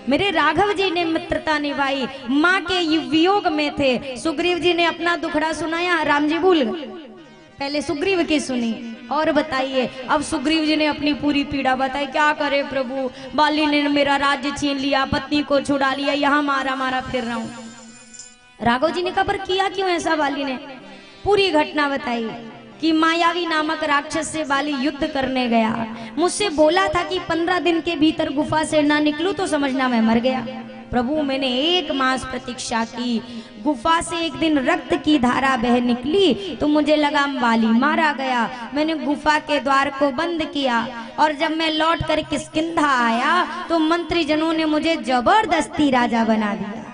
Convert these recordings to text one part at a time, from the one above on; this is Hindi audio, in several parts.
मेरे राघव जी ने मित्रता निभाई, माँ के वियोग में थे। सुग्रीव जी ने अपना दुखड़ा सुनाया, राम जी भूल गए, पहले सुग्रीव की सुनी। और बताइए, अब सुग्रीव जी ने अपनी पूरी पीड़ा बताई। क्या करे प्रभु, बाली ने मेरा राज्य छीन लिया, पत्नी को छुड़ा लिया, यहाँ मारा मारा फिर रहा हूं। राघव जी ने कहा पर किया क्यों ऐसा बाली ने? पूरी घटना बताई कि मायावी नामक राक्षस से बाली युद्ध करने गया, मुझसे बोला था कि 15 दिन के भीतर गुफा से ना निकलूं तो समझना मैं मर गया। प्रभु मैंने 1 मास प्रतीक्षा की, गुफा से एक दिन रक्त की धारा बह निकली तो मुझे लगा बाली मारा गया। मैंने गुफा के द्वार को बंद किया और जब मैं लौट कर किष्किंधा आया तो मंत्रीजनों ने मुझे जबरदस्ती राजा बना दिया।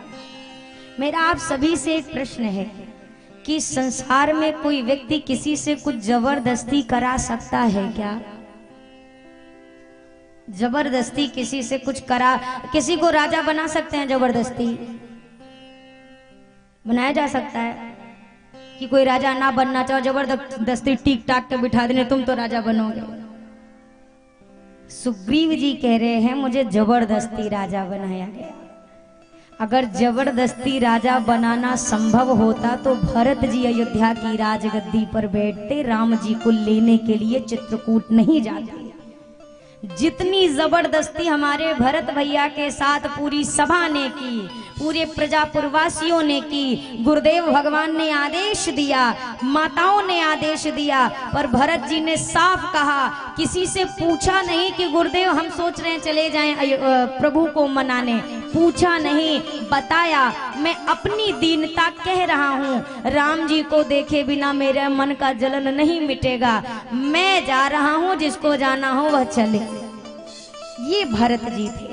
मेरा आप सभी से एक प्रश्न है कि संसार में कोई व्यक्ति किसी से कुछ जबरदस्ती करा सकता है क्या? जबरदस्ती किसी से कुछ करा, किसी को राजा बना सकते हैं? जबरदस्ती बनाया जा सकता है कि कोई राजा ना बनना चाहो, जबरदस्ती टीक टाक के बिठा देने तुम तो राजा बनोगे। सुग्रीव जी कह रहे हैं मुझे जबरदस्ती राजा बनाया गया। अगर जबरदस्ती राजा बनाना संभव होता तो भरत जी अयोध्या की राजगद्दी पर बैठते, राम जी को लेने के लिए चित्रकूट नहीं जाते। जितनी जबरदस्ती हमारे भरत भैया के साथ पूरी सभा ने की, पूरे प्रजापुरवासियों ने की, गुरुदेव भगवान ने आदेश दिया, माताओं ने आदेश दिया, पर भरत जी ने साफ कहा, किसी से पूछा नहीं कि गुरुदेव हम सोच रहे हैं चले जाएं प्रभु को मनाने, पूछा नहीं, बताया मैं अपनी दीनता कह रहा हूँ। राम जी को देखे बिना मेरे मन का जलन नहीं मिटेगा, मैं जा रहा हूँ, जिसको जाना हो वह चले। ये भरत जी थे।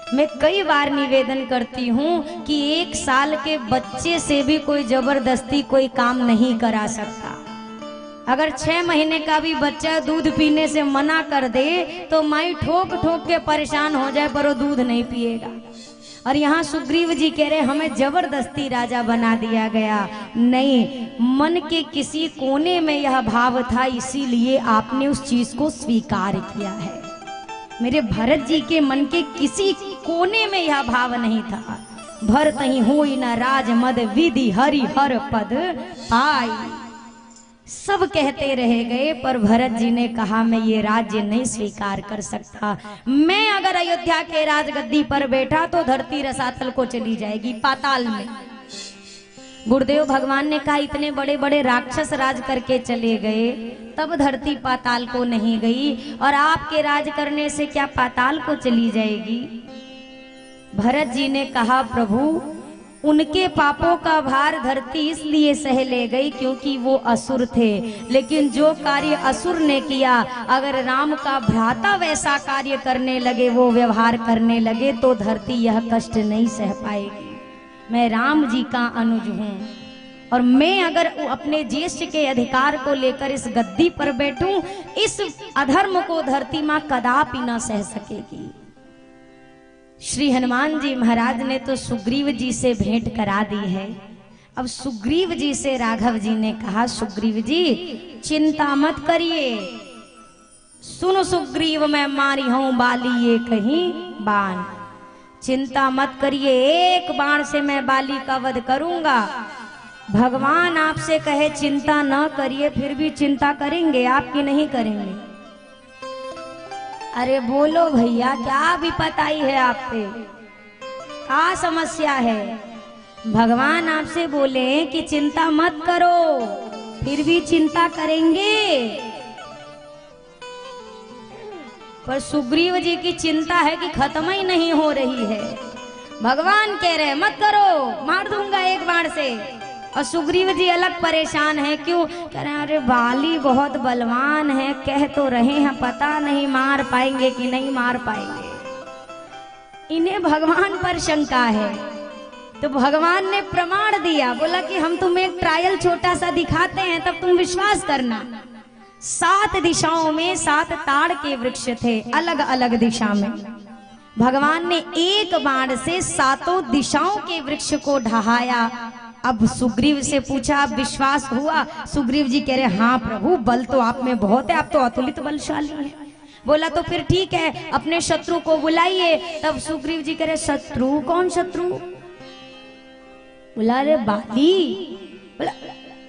मैं कई बार निवेदन करती हूँ कि 1 साल के बच्चे से भी कोई जबरदस्ती कोई काम नहीं करा सकता। अगर 6 महीने का भी बच्चा दूध पीने से मना कर दे तो माई ठोक ठोक के परेशान हो जाए पर वो दूध नहीं पिएगा। और यहाँ सुग्रीव जी कह रहे हमें जबरदस्ती राजा बना दिया गया। नहीं, मन के किसी कोने में यह भाव था, इसीलिए आपने उस चीज को स्वीकार किया है। मेरे भरत जी के मन के किसी कोने में यह भाव नहीं था। भरत ही होई न राज मद विधि हरि हर पद पाई। सब कहते रह गए पर भरत जी ने कहा मैं ये राज्य नहीं स्वीकार कर सकता। मैं अगर अयोध्या के राजगद्दी पर बैठा तो धरती रसातल को चली जाएगी, पाताल में। गुरुदेव भगवान ने कहा इतने बड़े बड़े राक्षस राज करके चले गए, तब धरती पाताल को नहीं गई, और आपके राज करने से क्या पाताल को चली जाएगी? भरत जी ने कहा प्रभु उनके पापों का भार धरती इसलिए सह ले गई क्योंकि वो असुर थे, लेकिन जो कार्य असुर ने किया, अगर राम का भ्राता वैसा कार्य करने लगे, वो व्यवहार करने लगे, तो धरती यह कष्ट नहीं सह पाएगी। मैं राम जी का अनुज हूँ और मैं अगर अपने ज्येष्ठ के अधिकार को लेकर इस गद्दी पर बैठूं, इस अधर्म को धरती मां कदापि न सह सकेगी। श्री हनुमान जी महाराज ने तो सुग्रीव जी से भेंट करा दी है। अब सुग्रीव जी से राघव जी ने कहा सुग्रीव जी चिंता मत करिए, सुनो सुग्रीव मैं मारी हूं बाली ये कहीं बाण। चिंता मत करिए, 1 बाण से मैं बाली का वध करूंगा। भगवान आपसे कहे चिंता न करिए, फिर भी चिंता करेंगे, आपकी नहीं करेंगे। अरे बोलो भैया, क्या विपत्ति है आप पे, क्या समस्या है? भगवान आपसे बोले कि चिंता मत करो, फिर भी चिंता करेंगे। पर सुग्रीव जी की चिंता है कि खत्म ही नहीं हो रही है। भगवान कह रहे मत करो, मार दूंगा 1 बाण से, और सुग्रीव जी अलग परेशान है। क्यों? कह रहे हैं अरे बाली बहुत बलवान है, कह तो रहे हैं, पता नहीं मार पाएंगे कि नहीं मार पाएंगे। इन्हें भगवान पर शंका है। तो भगवान ने प्रमाण दिया, बोला कि हम तुम्हें एक ट्रायल छोटा सा दिखाते हैं, तब तुम विश्वास करना। 7 दिशाओं में 7 ताड़ के वृक्ष थे, अलग अलग दिशा में। भगवान ने 1 बाण से 7 दिशाओं के वृक्ष को ढहाया। अब सुग्रीव से पूछा अब विश्वास हुआ? सुग्रीव जी कह रहे हाँ प्रभु, बल तो आप में बहुत है, आप तो अतुलित बलशाली हैं। बोला तो फिर ठीक है, अपने शत्रु को बुलाइए। तब सुग्रीव जी कह रहे शत्रु? कौन शत्रु? बोला अरे बाली। बोला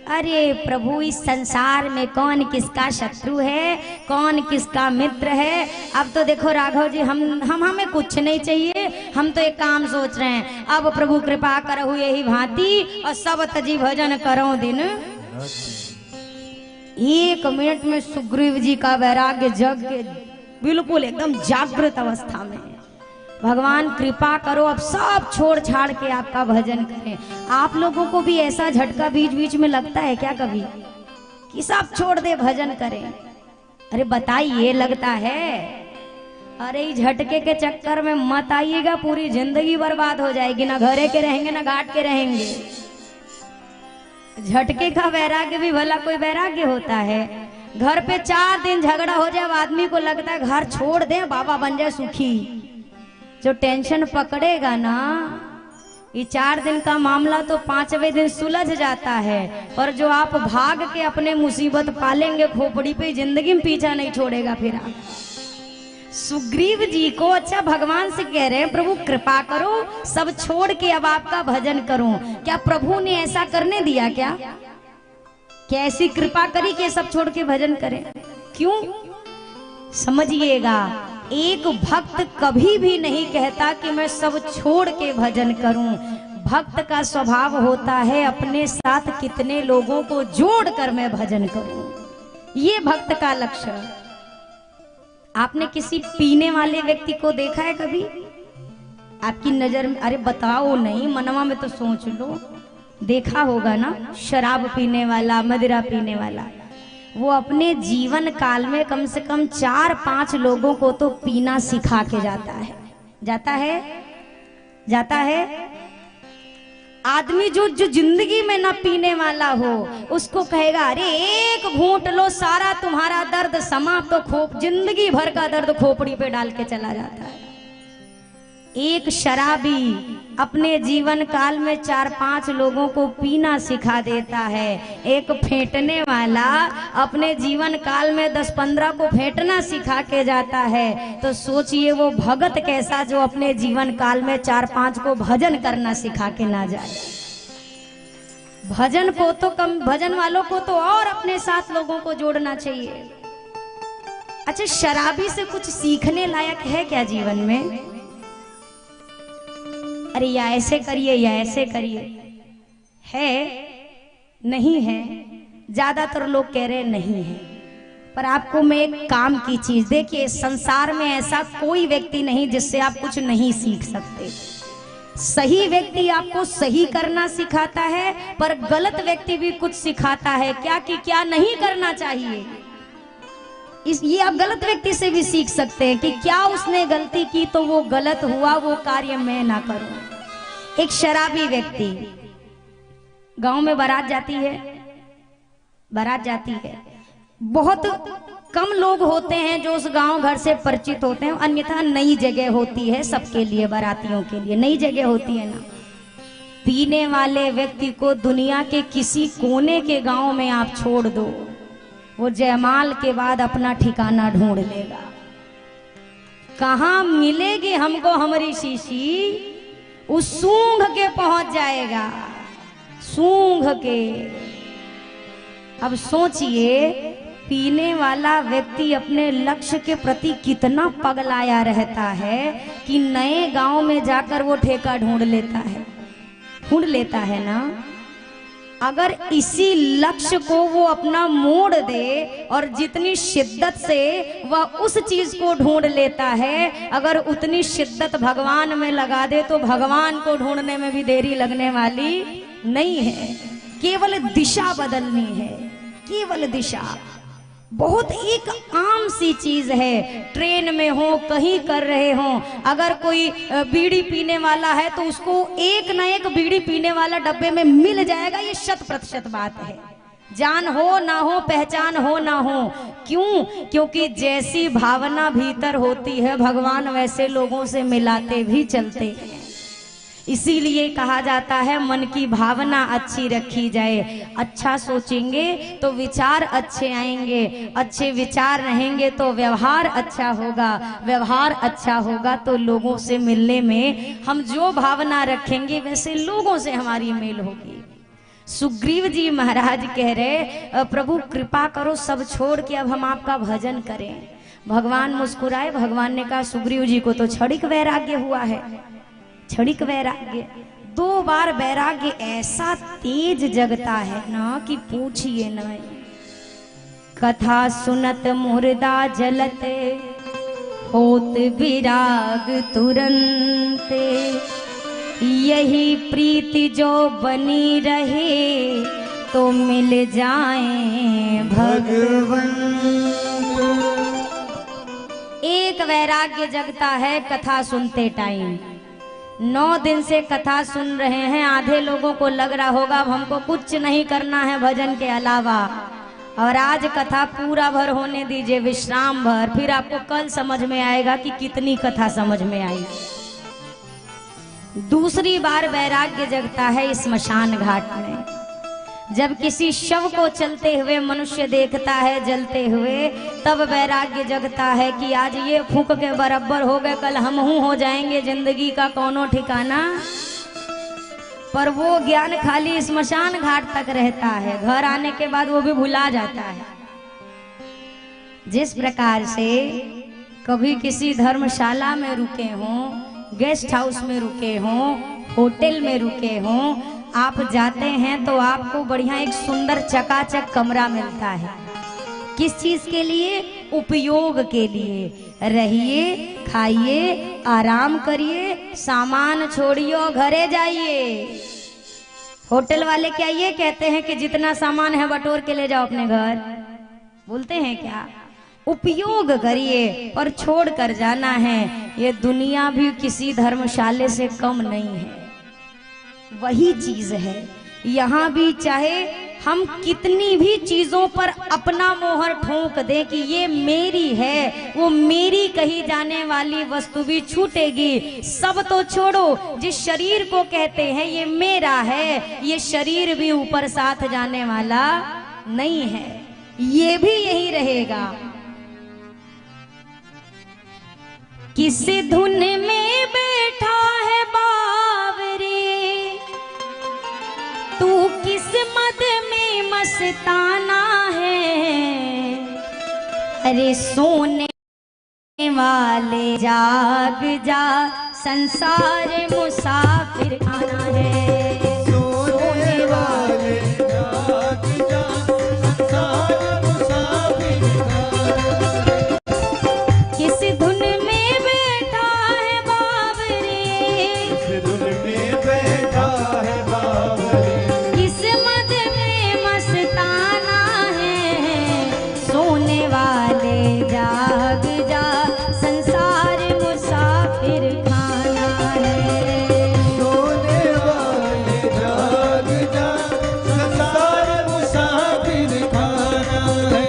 अरे प्रभु, इस संसार में कौन किसका शत्रु है, कौन किसका मित्र है। अब तो देखो राघव जी, हमें कुछ नहीं चाहिए, हम तो एक काम सोच रहे हैं, अब प्रभु कृपा करहु यही भांति और सब तजी भजन करो दिन। 1 मिनट में सुग्रीव जी का वैराग्य जग के बिल्कुल एकदम जागृत अवस्था में। भगवान कृपा करो, अब सब छोड़ छाड़ के आपका भजन करें। आप लोगों को भी ऐसा झटका बीच बीच में लगता है क्या कभी कि सब छोड़ दे भजन करें? अरे बताइए, लगता है? अरे इस झटके के चक्कर में मत आइएगा, पूरी जिंदगी बर्बाद हो जाएगी, ना घरे के रहेंगे ना घाट के रहेंगे। झटके का वैराग्य भी भला कोई वैराग्य होता है? घर पे 4 दिन झगड़ा हो जाए, आदमी को लगता है घर छोड़ दे, बाबा बन जाए सुखी। जो टेंशन पकड़ेगा ना, ये 4 दिन का मामला तो 5वें दिन सुलझ जाता है। और जो आप भाग के अपने मुसीबत पालेंगे खोपड़ी पे, जिंदगी में पीछा नहीं छोड़ेगा फिर आप। सुग्रीव जी को अच्छा भगवान से कह रहे हैं प्रभु कृपा करो, सब छोड़ के अब आपका भजन करूं। क्या प्रभु ने ऐसा करने दिया? क्या ऐसी कृपा करी कि सब छोड़ के भजन करें? क्यों? समझिएगा, एक भक्त कभी भी नहीं कहता कि मैं सब छोड़ के भजन करूं। भक्त का स्वभाव होता है अपने साथ कितने लोगों को जोड़कर मैं भजन करूं, ये भक्त का लक्षण। आपने किसी पीने वाले व्यक्ति को देखा है कभी आपकी नजर में? अरे बताओ नहीं, मनवा में तो सोच लो, देखा होगा ना। शराब पीने वाला, मदिरा पीने वाला, वो अपने जीवन काल में कम से कम 4-5 लोगों को तो पीना सिखा के जाता है। जाता है। आदमी जो जिंदगी में ना पीने वाला हो, उसको कहेगा अरे एक घूंट लो, सारा तुम्हारा दर्द समाप्त, तो जिंदगी भर का दर्द खोपड़ी पे डाल के चला जाता है। एक शराबी अपने जीवन काल में 4-5 लोगों को पीना सिखा देता है। एक फेंटने वाला अपने जीवन काल में 10-15 को फेंटना सिखा के जाता है। तो सोचिए वो भगत कैसा जो अपने जीवन काल में 4-5 को भजन करना सिखा के ना जाए। भजन को तो कम, भजन वालों को तो और अपने साथ लोगों को जोड़ना चाहिए। अच्छा, शराबी से कुछ सीखने लायक है क्या जीवन में? अरे या ऐसे करिए या ऐसे करिए, है? नहीं है। ज्यादातर लोग कह रहे नहीं है। पर आपको मैं एक काम की चीज, देखिए संसार में ऐसा कोई व्यक्ति नहीं जिससे आप कुछ नहीं सीख सकते। सही व्यक्ति आपको सही करना सिखाता है, पर गलत व्यक्ति भी कुछ सिखाता है, क्या कि क्या नहीं करना चाहिए। ये आप गलत व्यक्ति से भी सीख सकते हैं कि क्या उसने गलती की तो वो गलत हुआ, वो कार्य मैं ना करूं। एक शराबी व्यक्ति, गांव में बारात जाती है, बहुत कम लोग होते हैं जो उस गांव घर से परिचित होते हैं, अन्यथा नई जगह होती है सबके लिए, बारातियों के लिए नई जगह होती है ना। पीने वाले व्यक्ति को दुनिया के किसी कोने के गांव में आप छोड़ दो, वो जयमाल के बाद अपना ठिकाना ढूंढ लेगा। कहाँ मिलेगी हमको हमारी शीशी, उस सूंघ के पहुंच जाएगा, सूंघ के। अब सोचिए, पीने वाला व्यक्ति अपने लक्ष्य के प्रति कितना पगलाया रहता है कि नए गांव में जाकर वो ठेका ढूंढ लेता है ना। अगर इसी लक्ष्य को वो अपना मोड़ दे और जितनी शिद्दत से वह उस चीज को ढूंढ लेता है, अगर उतनी शिद्दत भगवान में लगा दे तो भगवान को ढूंढने में भी देरी लगने वाली नहीं है। केवल दिशा बदलनी है, केवल दिशा। बहुत एक आम सी चीज है, ट्रेन में हो, कहीं कर रहे हो, अगर कोई बीड़ी पीने वाला है तो उसको एक ना एक बीड़ी पीने वाला डब्बे में मिल जाएगा, ये 100% बात है। जान हो ना हो, पहचान हो ना हो, क्यों? क्योंकि जैसी भावना भीतर होती है भगवान वैसे लोगों से मिलाते भी चलते हैं। इसीलिए कहा जाता है मन की भावना अच्छी रखी जाए। अच्छा सोचेंगे तो विचार अच्छे आएंगे, अच्छे विचार रहेंगे तो व्यवहार अच्छा होगा, व्यवहार अच्छा होगा तो लोगों से मिलने में हम जो भावना रखेंगे वैसे लोगों से हमारी मेल होगी। सुग्रीव जी महाराज कह रहे प्रभु कृपा करो, सब छोड़ के अब हम आपका भजन करें। भगवान मुस्कुराए, भगवान ने कहा सुग्रीव जी को तो क्षणिक वैराग्य हुआ है, क्षणिक वैराग्य। 2 बार वैराग्य ऐसा तेज जगता है ना कि पूछिए नहीं। कथा सुनत मुर्दा जलते, होत विराग तुरंते, यही प्रीति जो बनी रहे तो मिल जाए भगवन। एक वैराग्य जगता है कथा सुनते टाइम। 9 दिन से कथा सुन रहे हैं, आधे लोगों को लग रहा होगा अब हमको कुछ नहीं करना है भजन के अलावा, और आज कथा पूरा भर होने दीजिए, विश्राम भर, फिर आपको कल समझ में आएगा कि कितनी कथा समझ में आई। दूसरी बार वैराग्य जगता है स्मशान घाट में, जब किसी शव को चलते हुए मनुष्य देखता है जलते हुए, तब वैराग्य जगता है कि आज ये फूंक के बराबर हो गए, कल हम हो जाएंगे, जिंदगी का कौनो ठिकाना। पर वो ज्ञान खाली स्मशान घाट तक रहता है, घर आने के बाद वो भी भुला जाता है। जिस प्रकार से कभी किसी धर्मशाला में रुके हों, गेस्ट हाउस में रुके हों, होटल में रुके हों, आप जाते हैं तो आपको बढ़िया एक सुंदर चकाचक कमरा मिलता है। किस चीज के लिए? उपयोग के लिए। रहिए, खाइए, आराम करिए, सामान छोड़िए, घरे जाइए। होटल वाले क्या ये कहते हैं कि जितना सामान है बटोर के ले जाओ अपने घर? बोलते हैं क्या? उपयोग करिए और छोड़ कर जाना है। ये दुनिया भी किसी धर्मशाले से कम नहीं है, वही चीज है। यहाँ भी चाहे हम कितनी भी चीजों पर अपना मोहर ठोक दें कि ये मेरी है, वो मेरी कही जाने वाली वस्तु भी छूटेगी। सब तो छोड़ो, जिस शरीर को कहते हैं ये मेरा है, ये शरीर भी ऊपर साथ जाने वाला नहीं है, ये भी यही रहेगा। किस धुन में बैठा है बावरे, तू किस मद में मस्ताना है। अरे सोने वाले जाग जा, संसार मुसाफिर खाना है। सोने वाले जाग जा, संसार मुसाफिर खाना है। किस धुन में बैठा है बावरे, किस धुन में बैठा है बावरे, किस मद में मस्ताना है। सोने वाले जाग जा, संसार मुसाफिर खाना है। सोने वाले जाग जा, संसार मुसाफिर खाना है।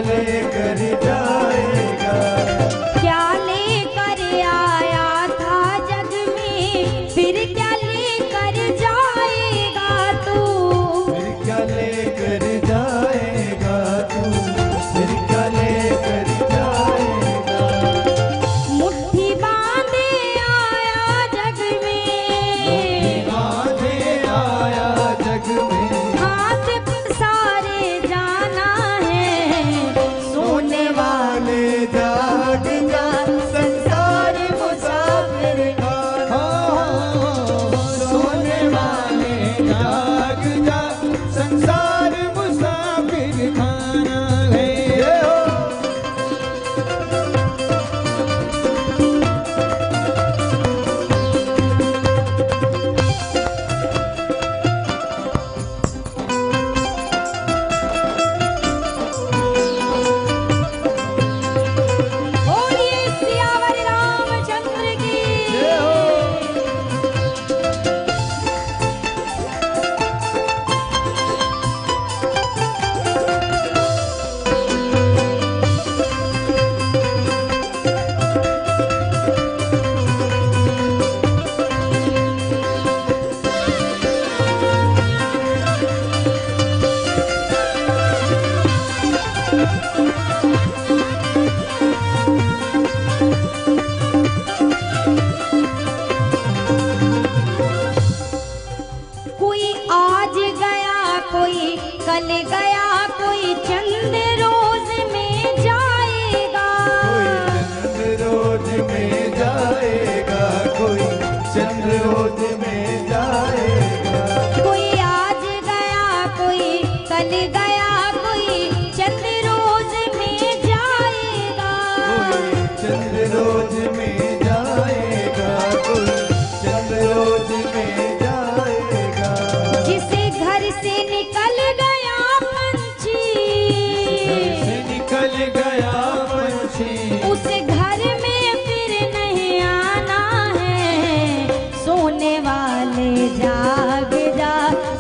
लेकर जाएगा, क्या लेकर आया था जग में, फिर क्या लेकर जाएगा तू, फिर क्या आज गया कोई कल गया, कोई चंद रोज में जाएगा, कोई चंद रोज में जाएगा, कोई चंद रोज में जाएगा। कोई आज गया कोई कल गया, कोई चंद रोज में जाएगा, कोई चंद रोज में जाएगा, कोई चंद रोज में जाएगा। जिसे घर से निकल गया पंछी, घर से निकल गया पंछी, उस घर में फिर नहीं आना है। सोने वाले जाग जा,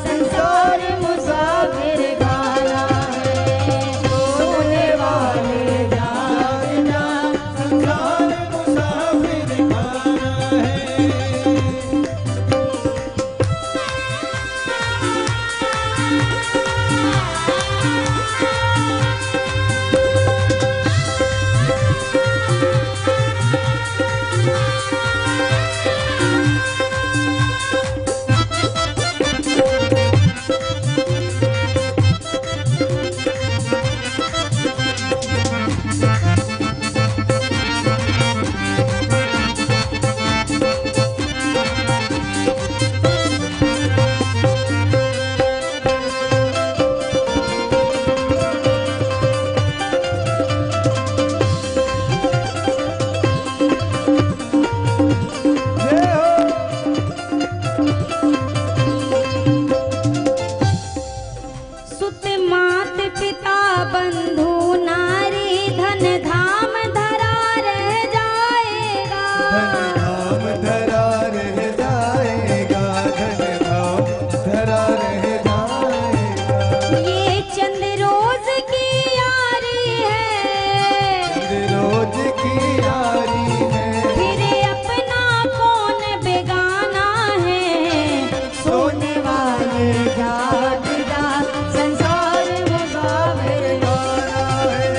संसार मुसाफिर खाना है। सोने वाले जाग जा, संसार मुसाफिर खाना है। सुत मात पिता बंधु नारी, धन धाम धरा रह जाएगा, धन धाम धरा रह जाएगा, धन धाम धरा रह जाएगा। ये चंद रोज की यारी है, चंद रोज की यारी है, फिर अपना कौन बेगाना है। सोने वाले जाग जा, संसार मुसाफिर खाना है।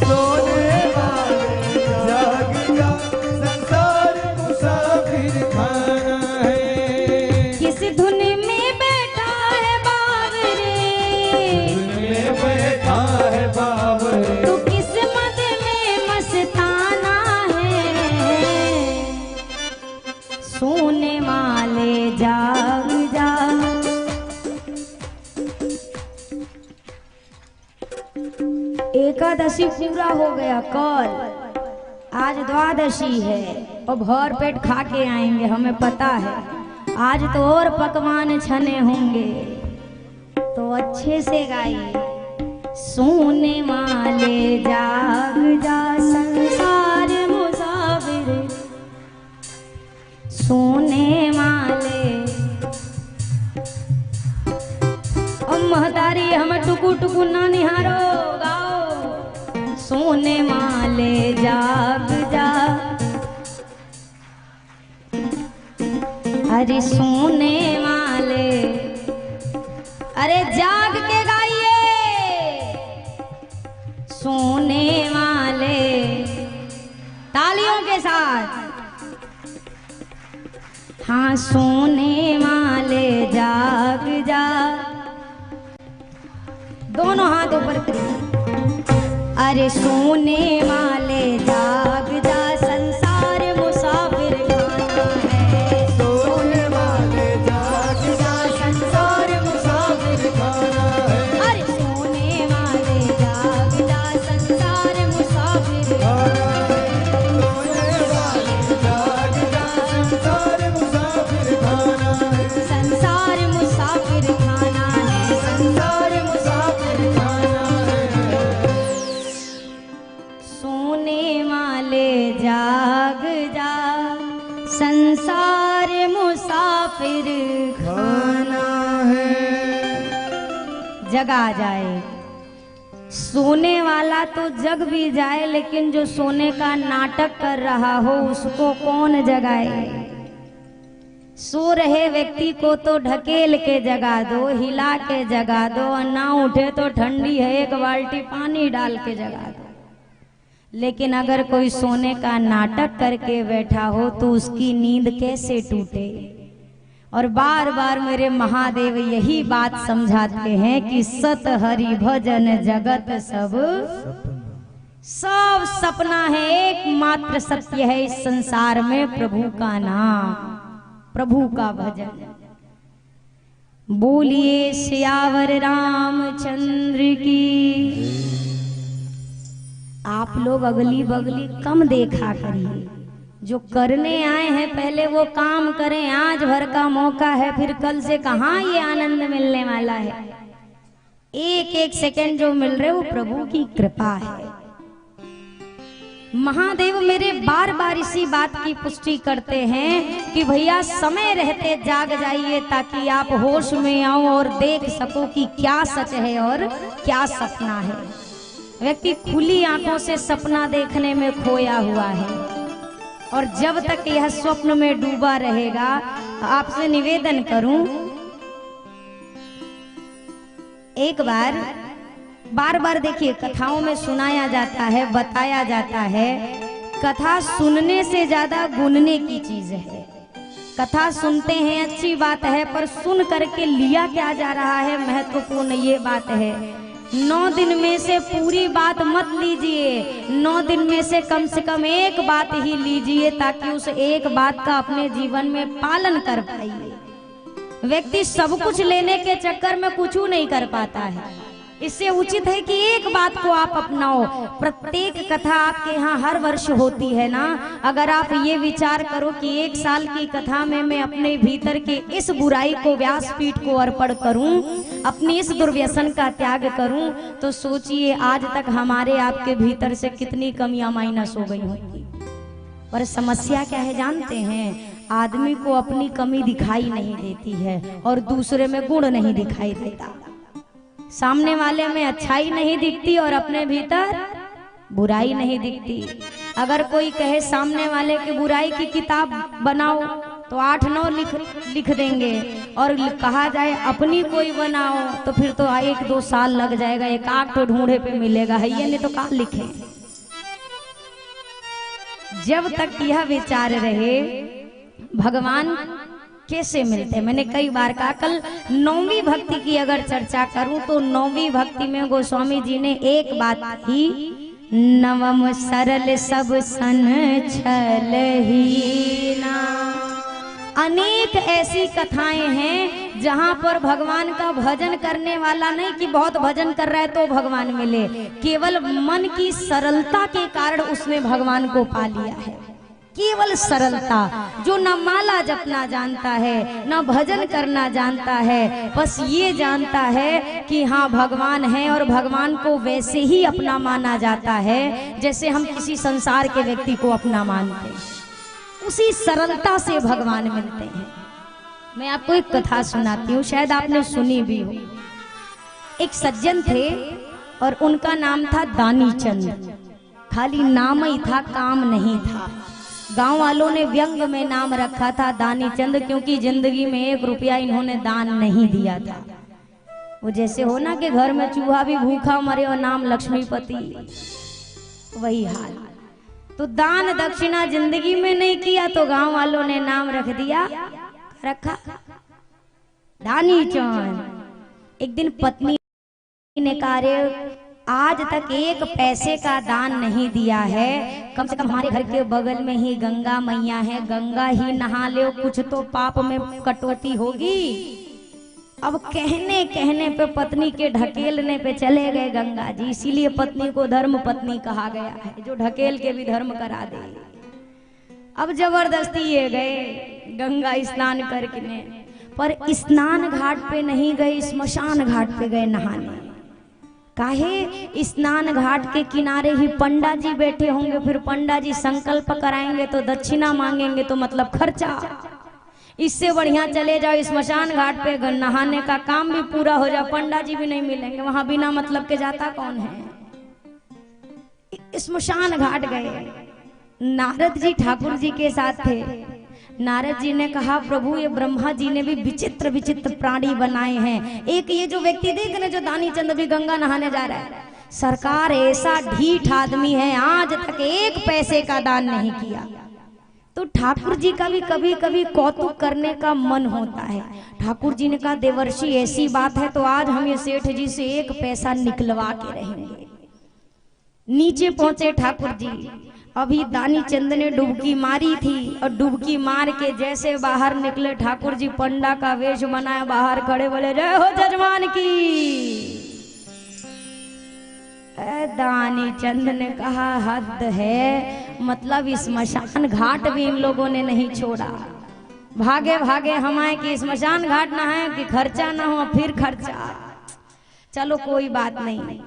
सोने वाले जाग जा, संसार मुसाफिर खाना है। किस धुन में बैठा है बावरे, में बैठा है बाबर, तू किस्मत में मस्ताना है। सोने वाले जाग जा। एकादशी पूरा हो गया कल, आज द्वादशी है और भर पेट खा के आएंगे, हमें पता है। आज तो और पकवान छने होंगे, तो अच्छे से गाइए। सोने वाले जाग जा, संसार मुसाफिर। सोने वाले और महतारी हमें टुकु टुकु ना निहारो, गाओ। सोने वाले जाग जा, अरे सोने वाले, अरे जाग के गाइए। सोने वाले तालियों के साथ, हाँ। सोने वाले जाग जा, दोनों हाथ ऊपर करिए। अरे सोने वाले जाग जा, संसार मुसाफिर खाना है। सोने वाले जाग जा, संसार मुसाफिर खाना है। अरे सोने वाले जाग जा, संसार मुसाफिर खाना है। सोने वाले जाग जा, संसार मुसाफिर खाना है। संसार मुसाफिर खाना है। संसार मुसाफिर खाना है। सोने वाले जाग जा, संसार मुसाफिर खाना है। जगा जाए। सोने वाला तो जग भी जाए, लेकिन जो सोने का नाटक कर रहा हो उसको कौन जगाए। सो रहे व्यक्ति को तो ढकेल के जगा दो, हिला के जगा दो, और ना उठे तो ठंडी है एक बाल्टी पानी डाल के जगा दो। लेकिन अगर कोई सोने का नाटक करके बैठा हो तो उसकी नींद कैसे टूटे। और बार बार मेरे महादेव यही बात समझाते हैं कि सत हरि भजन जगत सब सब सपना है, एकमात्र सत्य है इस संसार में प्रभु का नाम, प्रभु का भजन। बोलिए सियावर रामचंद्र की। आप लोग अगली बगली कम देखा करिए, जो करने आए हैं पहले वो काम करें। आज भर का मौका है, फिर कल से कहाँ ये आनंद मिलने वाला है। एक एक सेकंड जो मिल रहे वो प्रभु की कृपा है। महादेव मेरे बार बार इसी बात की पुष्टि करते हैं कि भैया समय रहते जाग जाइए, ताकि आप होश में आओ और देख सको कि क्या सच है और क्या सपना है। व्यक्ति खुली आंखों से सपना देखने में खोया हुआ है, और जब तक यह स्वप्न में डूबा रहेगा, आपसे निवेदन करूं, एक बार बार देखिए, कथाओं में सुनाया जाता है, बताया जाता है, कथा सुनने से ज्यादा गुनने की चीज है। कथा सुनते हैं अच्छी बात है, पर सुन करके लिया क्या जा रहा है महत्वपूर्ण ये बात है। 9 दिन में से पूरी बात मत लीजिए, 9 दिन में से कम एक बात ही लीजिए, ताकि उस एक बात का अपने जीवन में पालन कर पाइए। व्यक्ति सब कुछ लेने के चक्कर में कुछ नहीं कर पाता है। इससे उचित है कि एक बात को आप अपनाओ। प्रत्येक कथा आपके यहाँ हर वर्ष होती है ना, अगर आप ये विचार करो कि 1 साल की कथा में मैं अपने भीतर के इस बुराई को व्यासपीठ को अर्पण करूं, अपनी इस दुर्व्यसन का त्याग करूं, तो सोचिए आज तक हमारे आपके भीतर से कितनी कमियां माइनस हो गई होंगी। पर समस्या क्या है जानते हैं? आदमी को अपनी कमी दिखाई नहीं देती है और दूसरे में गुण नहीं दिखाई देता। सामने वाले में अच्छाई नहीं दिखती और अपने भीतर बुराई नहीं दिखती। अगर कोई कहे सामने वाले की बुराई की किताब बनाओ तो 8-9 लिख देंगे, और कहा जाए अपनी कोई बनाओ तो फिर तो 1-2 साल लग जाएगा, एक आग तो ढूंढे पे मिलेगा है, ये नहीं तो कहाँ लिखे। जब तक यह विचार रहे भगवान कैसे मिलते, मैंने कई बार कहा, कल 9वीं भक्ति की अगर चर्चा करूं तो 9वीं भक्ति में गोस्वामी जी ने एक बात की, नवम सरल सब सन छल ही ना। अनेक ऐसी कथाएं हैं जहां पर भगवान का भजन करने वाला नहीं कि बहुत भजन कर रहा है तो भगवान मिले, केवल मन की सरलता के कारण उसने भगवान को पा लिया है। केवल सरलता, जो न माला जपना जानता है न भजन करना जानता है, बस ये जानता है कि हाँ भगवान है, और भगवान को वैसे ही अपना माना जाता है जैसे हम किसी संसार के व्यक्ति को अपना मानते हैं। उसी सरलता से भगवान मिलते हैं। मैं आपको एक कथा सुनाती हूँ, शायद आपने सुनी भी हो। एक सज्जन थे और उनका नाम था दानी चंद। खाली नाम ही था, काम नहीं था। गांव वालों ने व्यंग में नाम रखा था दानी चंद, क्योंकि जिंदगी में 1 रुपया इन्होंने दान नहीं दिया था। वो जैसे हो ना कि घर में चूहा भी भूखा मरे और नाम लक्ष्मीपति, वही हाल। तो दान दक्षिणा जिंदगी में नहीं किया, तो गांव वालों ने नाम रखा दानी चंद। एक दिन पत्नी ने कहा, आज तक 1 पैसे का दान नहीं दिया है, कम से कम हमारे घर के बगल में ही गंगा मैया है, गंगा ही नहा ले, कुछ तो पाप में कटौती होगी। अब कहने पे पत्नी के ढकेलने पे चले गए गंगा जी। इसीलिए पत्नी को धर्म पत्नी कहा गया है, जो ढकेल के भी धर्म करा दे। अब जबरदस्ती ये गए गंगा स्नान करके, पर स्नान घाट पे नहीं गए, स्मशान घाट पे गए नहाने। काहे? स्नान घाट के किनारे ही पंडा जी बैठे होंगे, फिर पंडा जी संकल्प कराएंगे तो दक्षिणा मांगेंगे, तो मतलब खर्चा। इससे बढ़िया चले जाओ स्मशान घाट पे नहाने का काम भी पूरा हो जाए, पंडा जी भी नहीं मिलेंगे वहां, बिना मतलब के जाता कौन है। स्मशान घाट गए, नारद जी ठाकुर जी के साथ थे। नारद जी ने कहा, प्रभु ये ब्रह्मा जी ने भी विचित्र विचित्र प्राणी बनाए हैं। एक ये जो व्यक्ति देख रहे, जो दानी चंद भी गंगा नहाने जा रहा है, सरकार ऐसा ढीठ आदमी है, आज तक 1 पैसे का दान नहीं किया। तो ठाकुर जी का भी कभी कभी कौतुक करने का मन होता है। ठाकुर जी ने कहा देवर्षि ऐसी बात है तो आज हम ये सेठ जी से 1 पैसा निकलवा के रहेंगे। नीचे पहुंचे ठाकुर जी, अभी दानी चंद ने डुबकी मारी थी और डुबकी मार के जैसे बाहर निकले ठाकुर जी पंडा का वेश बनाया, बाहर खड़े बोले जय हो जजमान की। दानी चंद ने कहा हद है, मतलब स्मशान घाट भी इन लोगों ने नहीं छोड़ा। भागे भागे हम आए कि स्मशान घाट ना है कि खर्चा ना हो, फिर खर्चा। चलो कोई बात नहीं।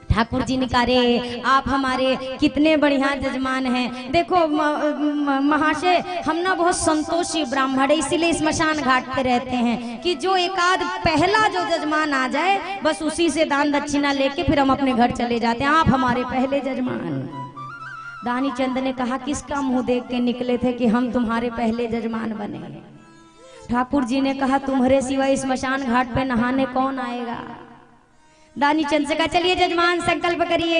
ठाकुर जी ने कहा रे आप हमारे कितने बढ़िया जजमान हैं। देखो महाशय हम ना बहुत संतोषी ब्राह्मण है, इसीलिए स्मशान घाट पे रहते हैं कि जो एकाध पहला जो जजमान आ जाए बस उसी से दान दक्षिणा लेके फिर हम अपने घर चले जाते हैं। आप हमारे पहले जजमान। दानी चंद ने कहा किसका मुंह देख के निकले थे कि हम तुम्हारे पहले जजमान बने। ठाकुर जी ने कहा तुम्हारे सिवा स्मशान घाट पे नहाने कौन आएगा। दानी चंद से कहा चलिए जजमान संकल्प करिए।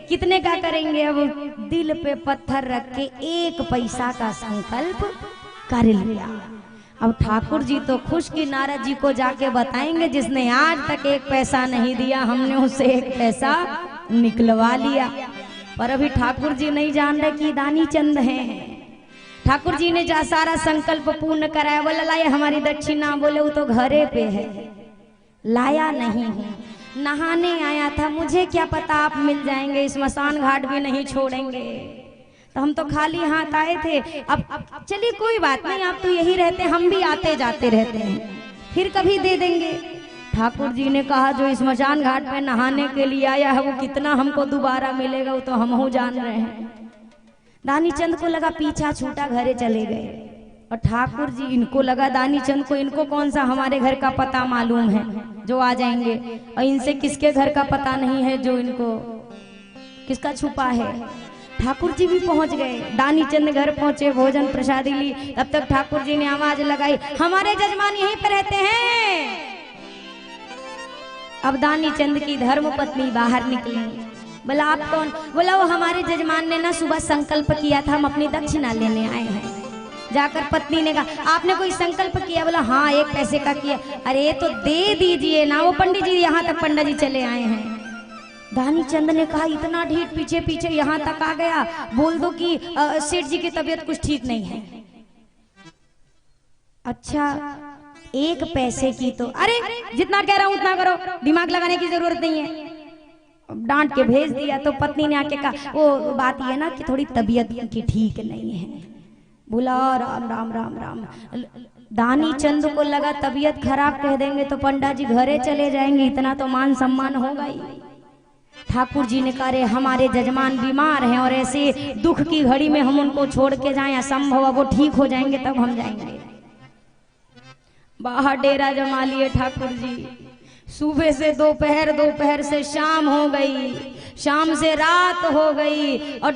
कितने का करेंगे। अब दिल पे पत्थर रख के 1 पैसा का संकल्प कर लिया। अब ठाकुर जी तो खुश कि नारद जी को जाके बताएंगे जिसने आज तक 1 पैसा नहीं दिया हमने उससे 1 पैसा निकलवा लिया। पर अभी ठाकुर जी नहीं जान रहे कि दानी चंद हैं। ठाकुर जी ने जा सारा संकल्प पूर्ण कराया। बोला लाए हमारी दक्षिणा। बोले वो तो घरे पे है, लाया नहीं है, नहाने आया था, मुझे क्या पता आप मिल जाएंगे, स्मशान घाट भी नहीं छोड़ेंगे, तो हम तो खाली हाथ आए थे। अब चलिए कोई बात नहीं, आप तो यही रहते, हम भी आते जाते रहते हैं, फिर कभी दे देंगे। ठाकुर जी ने कहा जो स्मशान घाट पे नहाने के लिए आया है वो कितना हमको दोबारा मिलेगा वो तो हम जान रहे हैं। दानी चंद को लगा पीछा छूटा, घरे चले गए। और ठाकुर जी इनको लगा दानी चंद को इनको कौन सा हमारे घर का पता मालूम है जो आ जाएंगे, और इनसे किसके घर का पता नहीं है जो इनको किसका छुपा है। ठाकुर जी भी पहुंच गए। दानी चंद घर पहुंचे, भोजन प्रसादी ली। तब तक ठाकुर जी ने आवाज लगाई हमारे जजमान यहीं पर रहते हैं। अब दानी चंद की धर्म पत्नी बाहर निकली। बोला आप कौन। बोला वो हमारे जजमान ने ना सुबह संकल्प किया था हम अपनी दक्षिणा लेने आए हैं। जाकर पत्नी ने कहा आपने कोई संकल्प किया। बोला हाँ 1 पैसे का किया। अरे तो दे दीजिए ना, वो पंडित जी यहाँ तक पंडित जी चले आए हैं। दानी चंद ने कहा इतना ढीठ पीछे पीछे यहाँ तक आ गया, बोल दो कि सेठ जी की तबीयत कुछ ठीक नहीं है। अच्छा 1 पैसे की तो अरे जितना कह रहा हूं उतना करो, दिमाग लगाने की जरूरत नहीं है। डांट के भेज दिया। तो पत्नी ने आके कहा वो बात ये ना कि थोड़ी तबीयत की ठीक नहीं है। बोला राम राम राम राम। दानी चंद को लगा तबीयत खराब कह देंगे तो पंडा जी घरे चले जाएंगे, इतना तो मान सम्मान होगा ही। ठाकुर जी ने कहा रे हमारे जजमान बीमार हैं और ऐसे दुख की घड़ी में हम उनको छोड़ के जाएं असंभव, वो ठीक हो जाएंगे तब हम जाएंगे। बाहर डेरा जमा लिए ठाकुर जी। सुबह से दोपहर, दोपहर से शाम हो गई, शाम से रात हो गई। और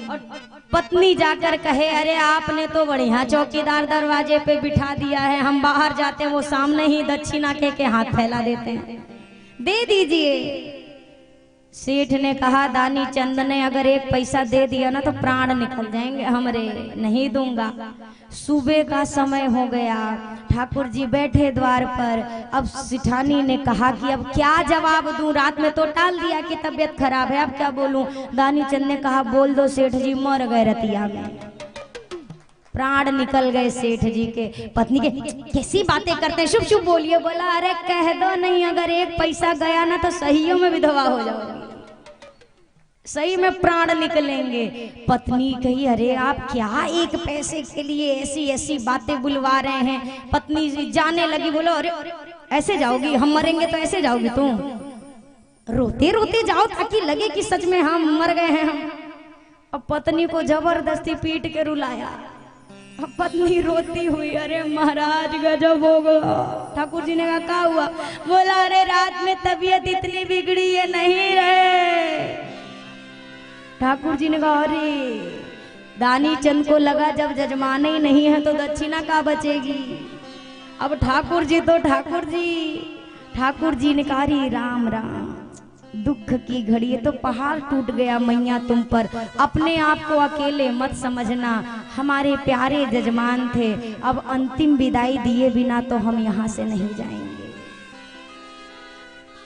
पत्नी जाकर कहे अरे आपने तो बढ़िया चौकीदार दरवाजे पे बिठा दिया है, हम बाहर जाते हैं वो सामने ही दक्षिणा के हाथ फैला देते हैं, दे दीजिए। सेठ ने कहा दानी चंद ने अगर 1 पैसा दे दिया ना तो प्राण निकल जाएंगे हमरे, नहीं दूंगा। सुबह का समय हो गया, ठाकुर जी बैठे द्वार पर। अब सिठानी ने कहा कि अब क्या जवाब दूं, रात में तो टाल दिया कि तबीयत खराब है, अब क्या बोलूं। दानी चंद ने कहा बोल दो सेठ जी मर गए रतिया में, प्राण निकल गए सेठ जी के। पत्नी के कैसी बातें करते हैं, शुभ शुभ बोलिए। बोला अरे कह दो नहीं, अगर 1 पैसा गया ना तो सहियों में विधवा हो जाओगी, सही में प्राण निकलेंगे। पत्नी कही अरे आप क्या 1 पैसे के लिए ऐसी ऐसी बातें बुलवा रहे हैं। पत्नी जाने लगी। बोलो अरे ऐसे जाओगी, हम मरेंगे तो ऐसे जाओगी तुम, रोते रोते जाओ ताकि लगे कि सच में हम मर गए हैं हम। अब पत्नी को जबरदस्ती पीट के रुलाया। अब पत्नी रोती हुई अरे महाराज गजब हो गया। ठाकुर जी ने कहा क्या हुआ। बोला अरे रात में तबीयत इतनी बिगड़ी है नहीं रहे। ठाकुर जी ने कहा अरे दानी चंद को लगा जब जजमान ही नहीं है तो दक्षिणा का बचेगी। अब ठाकुर जी तो ठाकुर जी ने कहा राम राम दुख की घड़ी, ये तो पहाड़ टूट गया मैया तुम पर, अपने आप को अकेले मत समझना, हमारे प्यारे जजमान थे, अब अंतिम विदाई दिए बिना तो हम यहाँ से नहीं जाएंगे।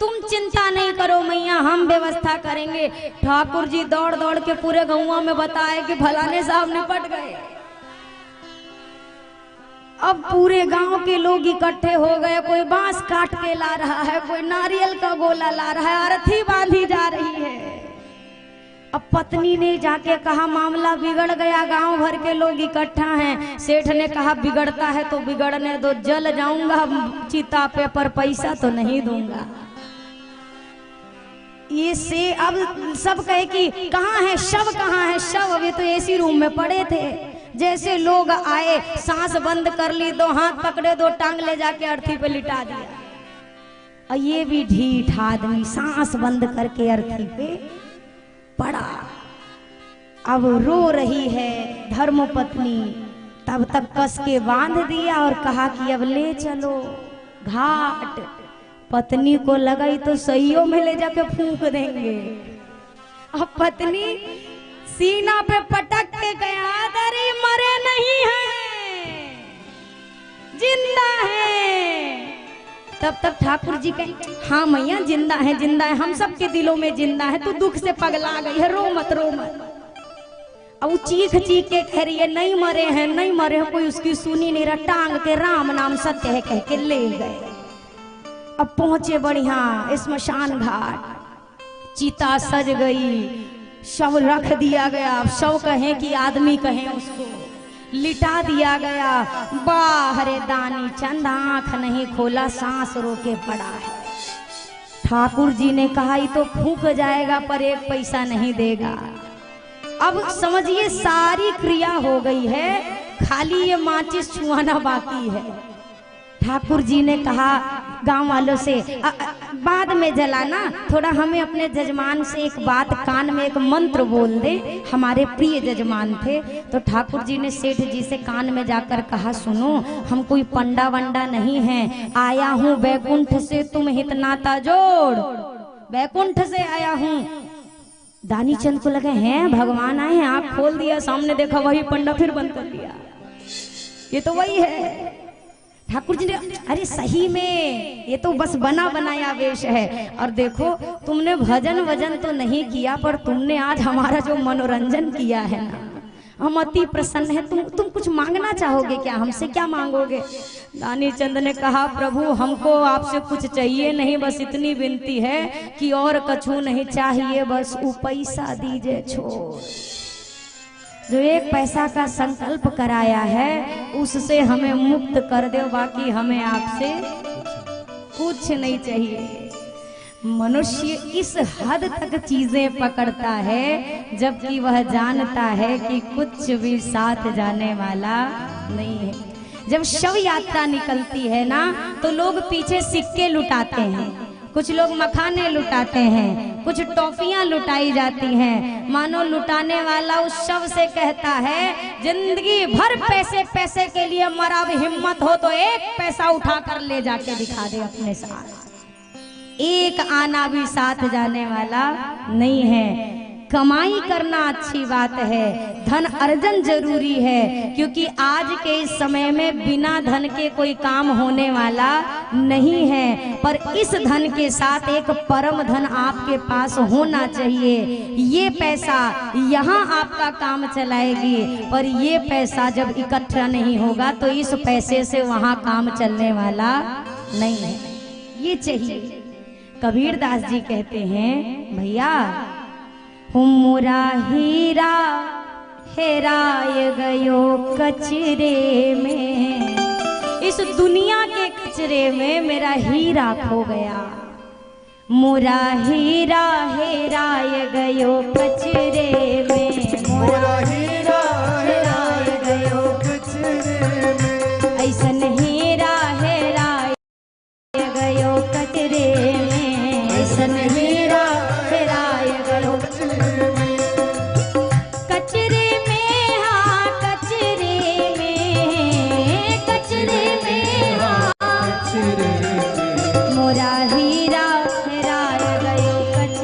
तुम चिंता नहीं करो मैया, हम व्यवस्था करेंगे। ठाकुर जी दौड़ दौड़ के पूरे गाँव में बताए कि फलाने साहब निपट गए। अब पूरे गांव के लोग इकट्ठे हो गए, कोई बांस काट के ला रहा है, कोई नारियल का गोला ला रहा है, अर्थी बांधी जा रही है। अब पत्नी ने जाके कहा मामला बिगड़ गया, गांव भर के लोग इकट्ठा हैं। सेठ ने कहा बिगड़ता है तो बिगड़ने दो, जल जाऊंगा चिता पे पर पैसा तो नहीं दूंगा। ये से अब सब कहे कि कहाँ है शव, कहाँ है शव, अब ये तो एसी रूम में पड़े थे। जैसे लोग आए सांस बंद कर ली, दो हाथ पकड़े, दो टांग ले जाके अर्थी पे लिटा दिया। और ये भी ढीठ आदमी सांस बंद करके अर्थी पे पड़ा। अब रो रही है धर्मपत्नी, तब तक कस के बांध दिया और कहा कि अब ले चलो घाट। पत्नी को लगाई तो सहियों में ले जाके फूंक देंगे। अब पत्नी सीना पे पटक के गया, अरे मरे नहीं है, जिंदा है। तब तक ठाकुर जी कहे हाँ मैया जिंदा है, जिंदा है, हम सबके दिलों में जिंदा है, तू दुख से पगला गई है, रो मत रो मत। अब वो चीख चीख के कह रही है नहीं मरे हैं, नहीं मरे हैं, कोई उसकी सुनी नहीं रहा, टांग के राम नाम सत्य है कह के ले गए। अब पहुंचे बढ़िया स्मशान घाट, चिता सज गई, शव रख दिया गया। अब शव कहें कि आदमी कहें, उसको लिटा दिया गया। बाहरे दानी चंद आंख नहीं खोला, सांस रोके पड़ा है। ठाकुर जी ने कहा ये तो फूंक जाएगा पर एक पैसा नहीं देगा। अब समझिए सारी क्रिया हो गई है, खाली ये माचिस छुआना बाकी है। ठाकुर जी ने कहा गांव वालों से बाद में जलाना, थोड़ा हमें अपने जजमान से एक बात कान में एक मंत्र बोल दे, हमारे प्रिय जजमान थे। तो ठाकुर जी ने सेठ जी से कान में जाकर कहा सुनो, हम कोई पंडा वंडा नहीं हैं, आया हूँ बैकुंठ से तुम हित नाता जोड़, बैकुंठ से आया हूँ। दानी चंद को लगे हैं भगवान आए हैं, आँख खोल दिया, सामने देखा वही पंडा फिर बंद कर दिया, ये तो वही है। ठाकुर जी ने अरे सही में ये तो बस बना बनाया वेश है, और देखो तुमने भजन वजन तो नहीं किया पर तुमने आज हमारा जो मनोरंजन किया है ना, हम अति प्रसन्न है। तुम कुछ मांगना चाहोगे क्या, हमसे क्या मांगोगे? दानी चंद ने कहा प्रभु हमको आपसे कुछ चाहिए नहीं, बस इतनी विनती है कि और कछु नहीं चाहिए, बस वो पैसा दीजिए छोड़, जो एक पैसा का संकल्प कराया है उससे हमें मुक्त कर दो, बाकी हमें आपसे कुछ नहीं चाहिए। मनुष्य इस हद तक चीजें पकड़ता है जबकि वह जानता है कि कुछ भी साथ जाने वाला नहीं है। जब शव यात्रा निकलती है ना तो लोग पीछे सिक्के लुटाते हैं, कुछ लोग मखाने लुटाते हैं, कुछ टॉफियां लुटाई जाती हैं। मानो लुटाने वाला उस शव से कहता है जिंदगी भर पैसे पैसे के लिए मरा, अब हिम्मत हो तो एक पैसा उठा कर ले जाके दिखा दे अपने साथ। एक आना भी साथ जाने वाला नहीं है। कमाई करना अच्छी बात है, धन अर्जन जरूरी है, क्योंकि आज के इस समय में बिना धन के कोई काम होने वाला नहीं है। पर इस धन के साथ एक परम धन आपके पास होना चाहिए। ये पैसा यहाँ आपका काम चलाएगी, पर ये पैसा जब इकट्ठा नहीं होगा तो इस पैसे से वहाँ काम चलने वाला नहीं है। ये चाहिए। कबीरदास जी कहते हैं भैया मुरा हीरा हेराय गयो कचरे में, इस दुनिया के कचरे में मेरा हीरा खो गया। मुरा हीरा हेराय गयो कचरे में, मोरा हीरा हेराय गयो कचरे में, ऐसन हीरा हेराय गयो कचरे में, ऐसन हीरा हेराय गयो कचरे में, हाँ कचरे में, कचरे में हाँ कचरे में, मोरा हीरा हेराय गयो कचरे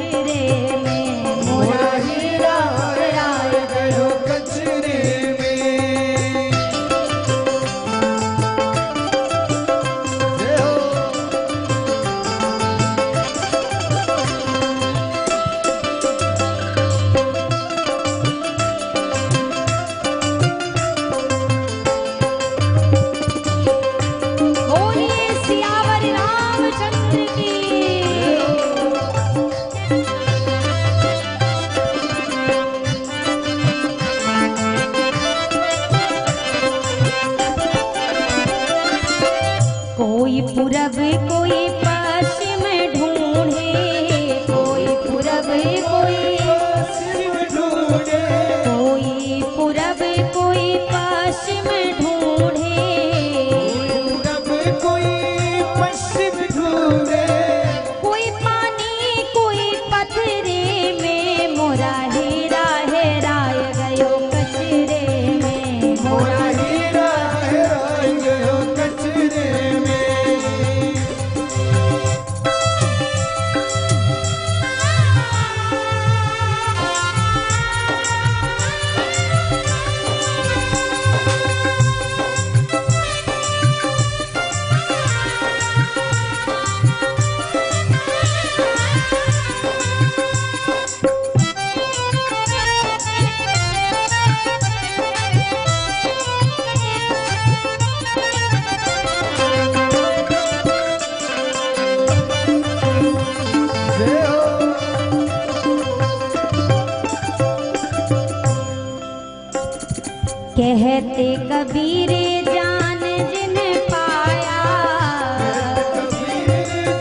कहते कबीर जान जिन पाया,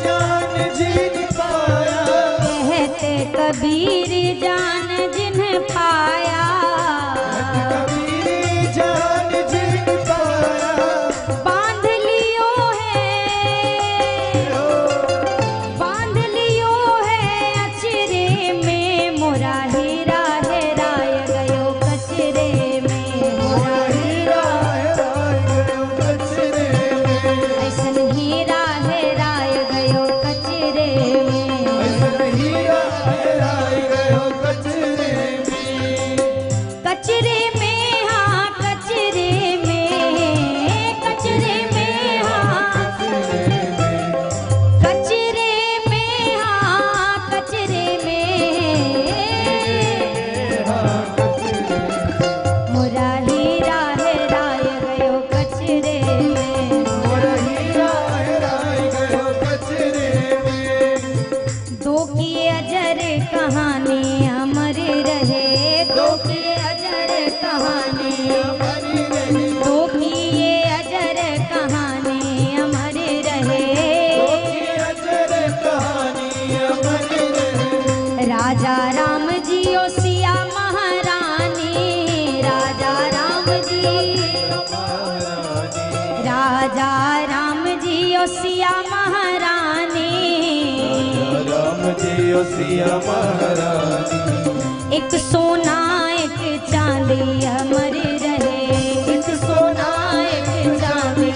जान जिन पाया, कहते कबीर जान जिन पाया, कबीर जान जिन पाया, बांध लियो है अचरे में मोरा हीरा हेराय गयो कचरे में, मोरा हीरा ऐसन हीरा हेराय गयो कचरे में, कचरे में हाँ कचरे में, कचरे में हाँ कचरे में हाँ कचरे में, मोरा हीरा हेराय गयो कचरे में, दो की अजर कहानी अमर रहे, दो की अजर कहानी, दो की ये अजर कहानी अमर रहे, राजा राम जी ओ सिया महारानी, राजा राम जी, राजा राम जी ओ सिया महारानी, राम जी ओ सिया महारानी, एक सोना एक चांदी अमर रहे, एक सोना एक चांदी,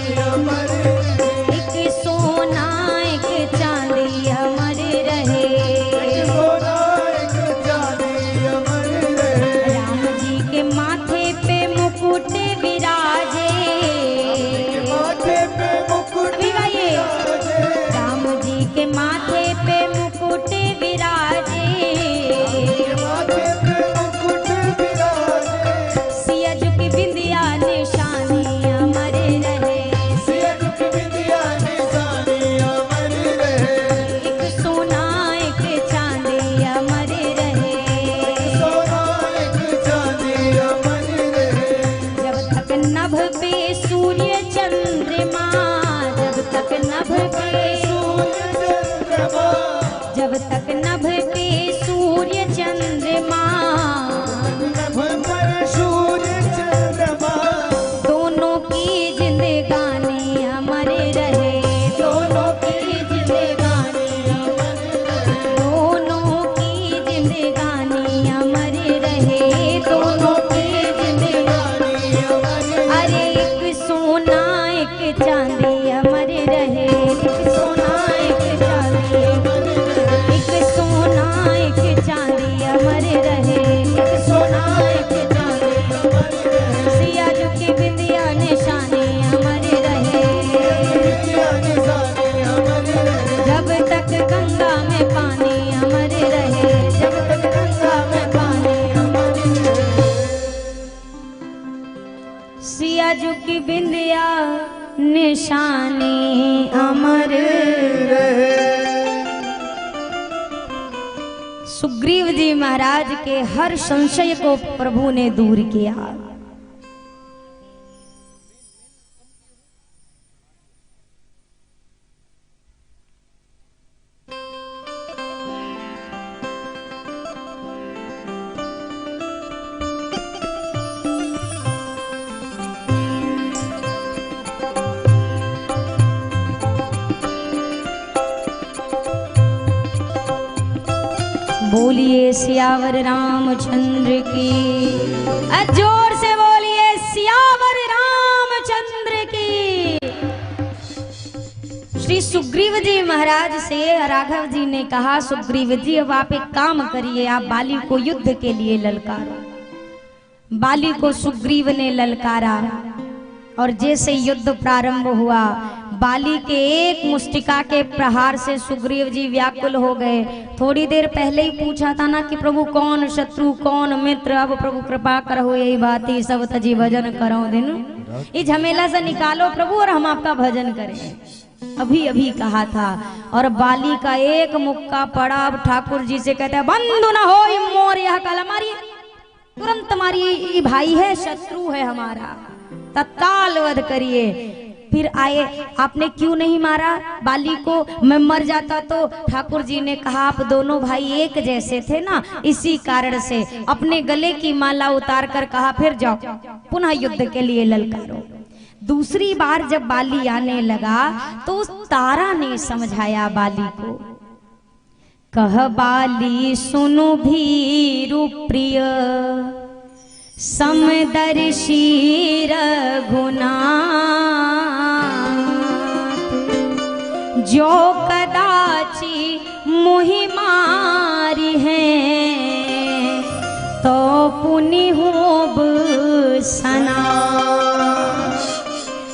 एक सोना एक चांदी अमर रहे, राम जी के माथे पे मुकुट विराजे, अभी गाइए, राम जी के माथे पे मुकुट विराजे, सिया झुक बिंदिया निशानी अमर रहे, एक सोना एक चांदी अमर रहे, जब तक नभ पे सूर्य चंद्रमा, जब तक नभ पे, जब तक नभ पे सूर्य चंद्रमा, दोनों की जिंदगानी अमर रहे, दोनों की जिंदगानी, दोनों की जिंदगानी अमर रहे, दोनों की जिंदगानी, अरे एक सोना एक चांदी अमर रहे, एक सोना एक चांदी, एक सोना एक चांदी अमर रहे, एक सोना एक चांदी, सिया झुकी बिंदिया निशानी अमर रहे, जब तक गंगा में पानी अमर रहे, जब तक गंगा में पानी अमर रहे, सिया झुकी बिंदिया निशानी अमर रहे। सुग्रीव जी महाराज के हर संशय को प्रभु ने दूर किया। बोलिए सियावर रामचंद्र की, जोर से बोलिए सियावर रामचंद्र की। श्री सुग्रीव जी महाराज से राघव जी ने कहा, सुग्रीव जी अब आप एक काम करिए, आप बाली को युद्ध के लिए ललकारो। बाली को सुग्रीव ने ललकारा और जैसे युद्ध प्रारंभ हुआ, बाली के एक मुष्टिका के प्रहार से सुग्रीव जी व्याकुल हो गए। थोड़ी देर पहले ही पूछा था ना कि प्रभु कौन शत्रु कौन मित्र, अब प्रभु कृपा करो यही बात ही सब तजी भजन करो दिन, इस झमेला से निकालो प्रभु और हम आपका भजन करें। अभी अभी कहा था और बाली का एक मुक्का पड़ा। अब ठाकुर जी से कहते हैं बंधु न हो मोर यह कल, मारिए तुरंत तुम्हारी भाई है, शत्रु है हमारा, तत्काल वध करिए। फिर आए, आपने क्यों नहीं मारा बाली को, मैं मर जाता तो। ठाकुर जी ने कहा आप दोनों भाई एक जैसे थे ना, इसी कारण से। अपने गले की माला उतार कर कहा फिर जाओ पुनः युद्ध के लिए ललकारो। दूसरी बार जब बाली आने लगा तो तारा ने समझाया बाली को, कह बाली सुनु भीरु प्रिय, समदर्शी रघुनाथ, जो कदाचि मोहि मारी है, तो पुनि होब सनाथ।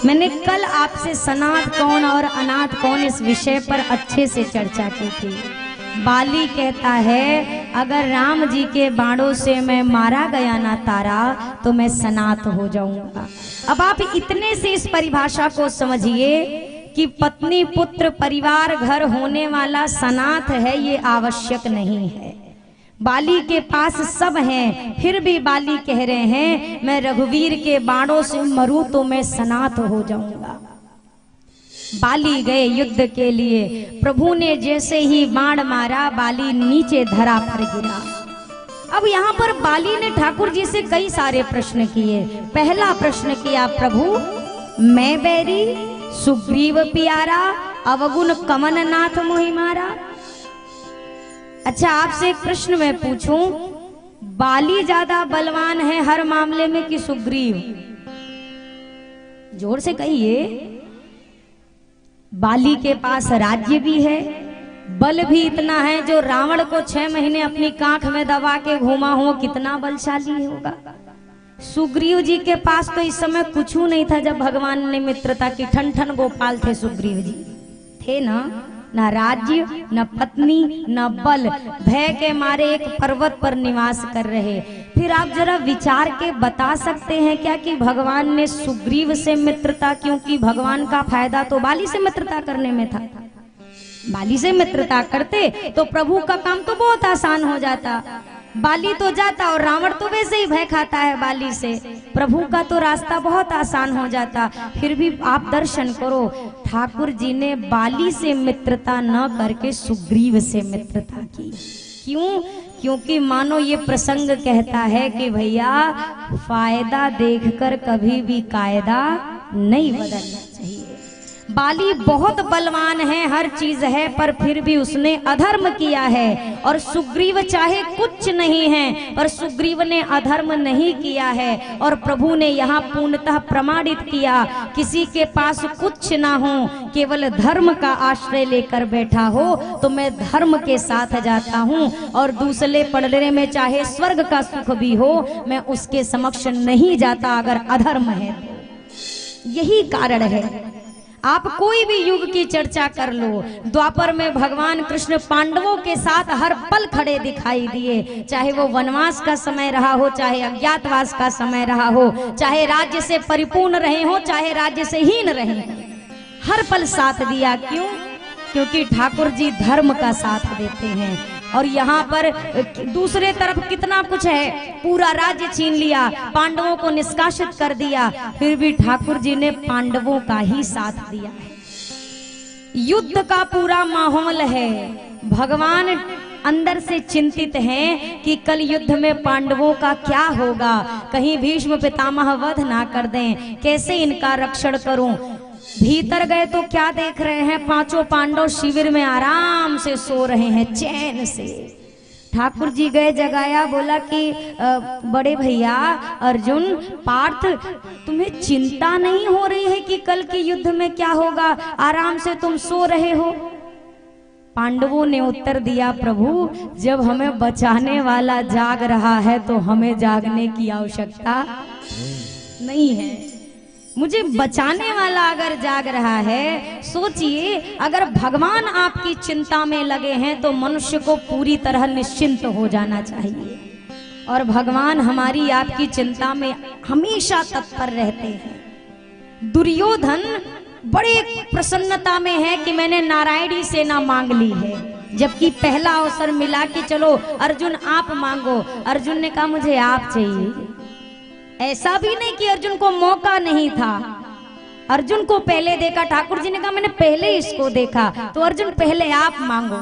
मैंने कल आपसे सनाथ कौन और अनाथ कौन इस विषय पर अच्छे से चर्चा की थी। बाली कहता है अगर राम जी के बाणों से मैं मारा गया ना तारा तो मैं सनाथ हो जाऊंगा। अब आप इतने से इस परिभाषा को समझिए कि पत्नी पुत्र परिवार घर होने वाला सनाथ है, ये आवश्यक नहीं है। बाली के पास सब हैं, फिर भी बाली कह रहे हैं मैं रघुवीर के बाणों से मरूं तो मैं सनाथ हो जाऊंगा। बाली गए युद्ध के लिए, प्रभु ने जैसे ही बाण मारा बाली नीचे धरा पर गिरा। अब यहाँ पर बाली ने ठाकुर जी से कई सारे प्रश्न किए। पहला प्रश्न किया, प्रभु मैं बैरी सुग्रीव प्यारा, अवगुण कमन नाथ मोहि मारा। अच्छा आपसे एक प्रश्न मैं पूछूं, बाली ज्यादा बलवान है हर मामले में कि सुग्रीव? जोर से कहिए। बाली के पास राज्य भी है, बल भी इतना है, जो रावण को 6 महीने अपनी कांख में दबा के घूमा हो, कितना बलशाली होगा। सुग्रीव जी के पास तो इस समय कुछ नहीं था जब भगवान ने मित्रता की। ठन ठन गोपाल थे सुग्रीव जी, थे ना राज्य न पत्नी न बल, भय के मारे एक पर्वत पर निवास कर रहे। फिर आप जरा विचार के बता सकते हैं क्या कि भगवान ने सुग्रीव से मित्रता, क्योंकि भगवान का फायदा तो बाली से मित्रता करने में था। बाली से मित्रता करते तो प्रभु का काम तो बहुत आसान हो जाता। बाली तो जाता और रावण तो वैसे ही भय खाता है बाली से, प्रभु का तो रास्ता बहुत आसान हो जाता। फिर भी आप दर्शन करो, ठाकुर जी ने बाली से मित्रता न करके सुग्रीव से मित्रता की। क्यों? क्योंकि मानो ये प्रसंग कहता है कि भैया फायदा देखकर कभी भी कायदा नहीं बदलना चाहिए। बाली बहुत बलवान है, हर चीज है, पर फिर भी उसने अधर्म किया है। और सुग्रीव चाहे कुछ नहीं है पर सुग्रीव ने अधर्म नहीं किया है। और प्रभु ने यहाँ पूर्णतः प्रमाणित किया, किसी के पास कुछ ना हो, केवल धर्म का आश्रय लेकर बैठा हो तो मैं धर्म के साथ जाता हूँ, और दूसरे पड़ने में चाहे स्वर्ग का सुख भी हो मैं उसके समक्ष नहीं जाता अगर अधर्म है तो। यही कारण है। आप कोई भी युग की चर्चा कर लो, द्वापर में भगवान कृष्ण पांडवों के साथ हर पल खड़े दिखाई दिए, चाहे वो वनवास का समय रहा हो, चाहे अज्ञातवास का समय रहा हो, चाहे राज्य से परिपूर्ण रहे हो, चाहे राज्य से हीन रहे, हर पल साथ दिया। क्यों? क्योंकि ठाकुर जी धर्म का साथ देते हैं। और यहाँ पर दूसरे तरफ कितना कुछ है, पूरा राज्य छीन लिया, पांडवों को निष्कासित कर दिया, फिर भी ठाकुर जी ने पांडवों का ही साथ दिया है। युद्ध का पूरा माहौल है, भगवान अंदर से चिंतित हैं कि कल युद्ध में पांडवों का क्या होगा, कहीं भीष्म पितामह वध ना कर दें, कैसे इनका रक्षण करूं। भीतर गए तो क्या देख रहे हैं, 5 पांडव शिविर में आराम से सो रहे हैं चैन से। ठाकुर जी गए जगाया, बोला कि बड़े भैया अर्जुन पार्थ, तुम्हें चिंता नहीं हो रही है कि कल के युद्ध में क्या होगा, आराम से तुम सो रहे हो। पांडवों ने उत्तर दिया, प्रभु जब हमें बचाने वाला जाग रहा है तो हमें जागने की आवश्यकता नहीं है। मुझे बचाने वाला अगर जाग रहा है, सोचिए अगर भगवान आपकी चिंता में लगे हैं तो मनुष्य को पूरी तरह निश्चिंत हो जाना चाहिए। और भगवान हमारी आपकी चिंता में हमेशा तत्पर रहते हैं। दुर्योधन बड़े प्रसन्नता में है कि मैंने नारायणी सेना मांग ली है, जबकि पहला अवसर मिला कि चलो अर्जुन आप मांगो, अर्जुन ने कहा मुझे आप चाहिए। ऐसा भी नहीं कि अर्जुन को मौका नहीं था, अर्जुन को पहले देखा, ठाकुर जी ने कहा मैंने पहले इसको देखा, तो अर्जुन पहले आप मांगो।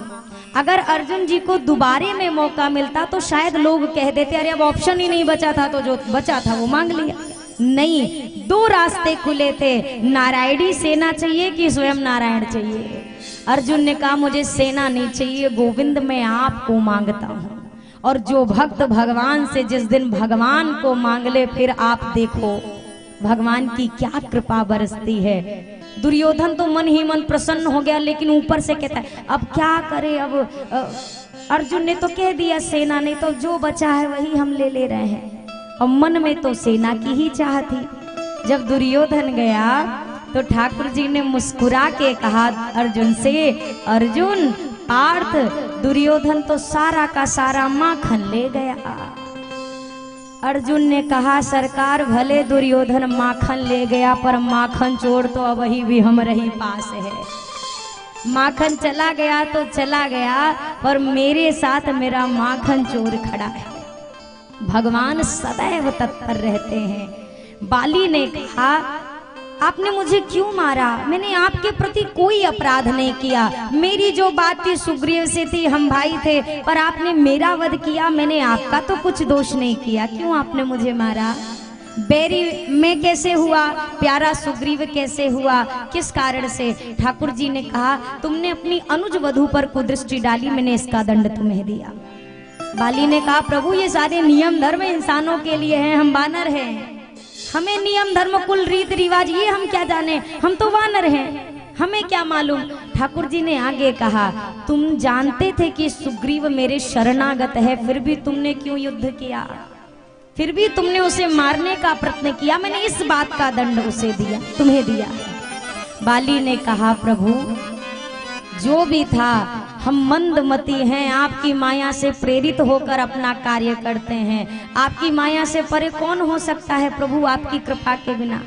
अगर अर्जुन जी को दोबारे में मौका मिलता तो शायद लोग कह देते अरे अब ऑप्शन ही नहीं बचा था, तो जो बचा था वो मांग लिया। नहीं, दो रास्ते खुले थे, नारायणी सेना चाहिए कि स्वयं नारायण चाहिए। अर्जुन ने कहा मुझे सेना नहीं चाहिए गोविंद, मैं आपको मांगता हूँ। और जो भक्त भगवान से जिस दिन भगवान को मांग ले फिर आप देखो भगवान की क्या कृपा बरसती है। दुर्योधन तो मन ही मन प्रसन्न हो गया, लेकिन ऊपर से कहता है अब क्या करे, अब अर्जुन ने तो कह दिया सेना नहीं, तो जो बचा है वही हम ले रहे हैं। और मन में तो सेना की ही चाह थी। जब दुर्योधन गया तो ठाकुर जी ने मुस्कुरा के कहा अर्जुन से, अर्जुन पार्थ दुर्योधन तो सारा का सारा माखन ले गया। अर्जुन ने कहा सरकार भले दुर्योधन माखन ले गया, पर माखन चोर तो अब भी हमारे ही पास है। माखन चला गया तो चला गया, पर मेरे साथ मेरा माखन चोर खड़ा है। भगवान सदैव तत्पर रहते हैं। बाली ने कहा आपने मुझे क्यों मारा? मैंने आपके प्रति कोई अपराध नहीं किया। मेरी जो बात थी सुग्रीव से थी, हम भाई थे, पर आपने मेरा वध किया, मैंने आपका तो कुछ दोष नहीं किया, क्यों आपने मुझे मारा? बैरी में कैसे हुआ, प्यारा सुग्रीव कैसे हुआ, किस कारण से? ठाकुर जी ने कहा तुमने अपनी अनुज वधू पर कुदृष्टि डाली, मैंने इसका दंड तुम्हें दिया। बाली ने कहा प्रभु ये सारे नियम धर्म इंसानों के लिए हैं, हम वानर हैं, हमें नियम धर्म कुल रीत रिवाज ये हम क्या जाने, हम तो वानर हैं, हमें क्या मालूम। ठाकुर जी ने आगे कहा तुम जानते थे कि सुग्रीव मेरे शरणागत है, फिर भी तुमने क्यों युद्ध किया, फिर भी तुमने उसे मारने का प्रयत्न किया, मैंने इस बात का दंड उसे दिया, तुम्हें दिया। बाली ने कहा प्रभु जो भी था, हम मंदमती हैं, आपकी माया से प्रेरित होकर अपना कार्य करते हैं, आपकी माया से परे कौन हो सकता है प्रभु आपकी कृपा के बिना।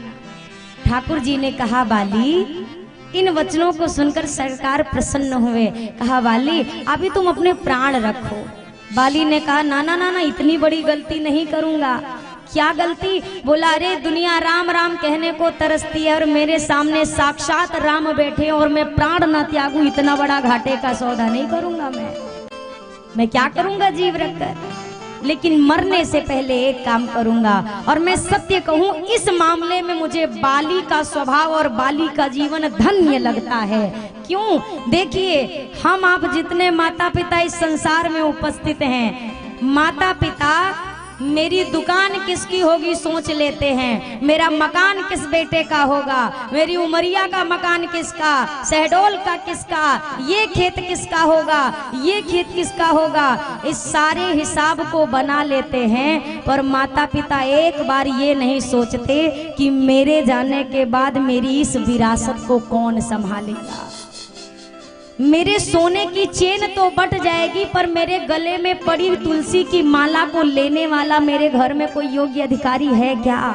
ठाकुर जी ने कहा बाली, इन वचनों को सुनकर सरकार प्रसन्न हुए। कहा बाली अभी तुम अपने प्राण रखो। बाली ने कहा ना ना ना ना, इतनी बड़ी गलती नहीं करूंगा। क्या गलती? बोला अरे दुनिया राम राम कहने को तरसती है और मेरे सामने साक्षात राम बैठे और मैं प्राण न त्यागूं, इतना बड़ा घाटे का सौदा नहीं करूंगा। मैं क्या करूंगा जीव रखकर, लेकिन मरने से पहले एक काम करूंगा। और मैं सत्य कहूं इस मामले में मुझे बाली का स्वभाव और बाली का जीवन धन्य लगता है। क्यों? देखिए हम आप जितने माता पिता इस संसार में उपस्थित हैं, माता पिता मेरी दुकान किसकी होगी सोच लेते हैं, मेरा मकान किस बेटे का होगा, मेरी उमरिया का मकान किसका, शहडोल का किसका, ये खेत किसका होगा, ये खेत किसका होगा, इस सारे हिसाब को बना लेते हैं। पर माता पिता एक बार ये नहीं सोचते कि मेरे जाने के बाद मेरी इस विरासत को कौन संभालेगा। मेरे सोने की चेन तो बट जाएगी, पर मेरे गले में पड़ी तुलसी की माला को लेने वाला मेरे घर में कोई योग्य अधिकारी है क्या?